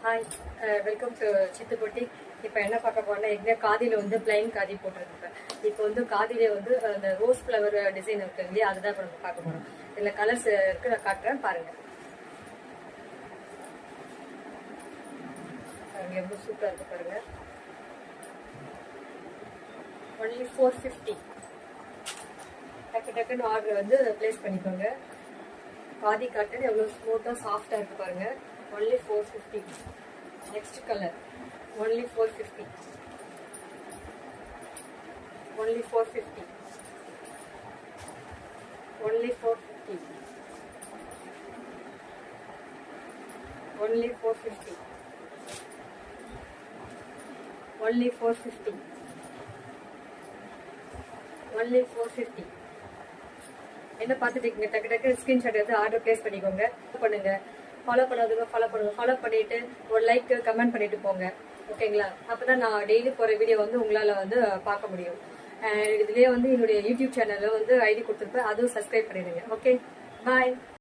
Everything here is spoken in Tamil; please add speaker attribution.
Speaker 1: Hi, welcome to சித்துப்பட்டி. இப்போ என்ன பார்க்க போறோம்னா, எங்கே காதியில் வந்து பிளைன் காதி போட்டிருக்கேன். இப்போ வந்து காதிலே வந்து அந்த ரோஸ் ஃப்ளவர் டிசைன் இருக்கு இல்லையா, அதுதான் இப்போ நம்ம பார்க்க போகிறோம். இதில் கலர்ஸ் இருக்கு, நான் காட்டுறேன் பாருங்க. எவ்வளோ சூப்பராக இருக்கு பாருங்க. ஒன்லி 450. டக்கு டக்குன்னு ஆர்டர் வந்து பிளேஸ் பண்ணிக்கோங்க. காதி காட்டன் எவ்வளோ ஸ்மூத்தாக சாஃப்டாக இருக்கு பாருங்க. only 450. Next color only 450. Only 450. Only 450. Only 450. Only 450. Only 450. என்ன பார்த்துட்டு டக்கு டக்கு ஸ்கிரீன்ஷாட் எடுத்து ஆர்டர் பிளேஸ் பண்ணிக்கோங்க. பண்ணுங்க, ஃபாலோ பண்ணாதவங்க ஃபாலோ பண்ணுங்க. ஃபாலோ பண்ணிட்டு ஒரு லைக் கமெண்ட் பண்ணிட்டு போங்க, ஓகேங்களா? அப்பதான் நான் டெய்லி போற வீடியோ வந்து உங்களால வந்து பார்க்க முடியும். இதுலயே வந்து என்னுடைய யூடியூப் சேனல்ல வந்து ஐடி கொடுத்துருப்பேன், அதுவும் சப்ஸ்கிரைப் பண்ணிடுங்க. ஓகே, பாய்.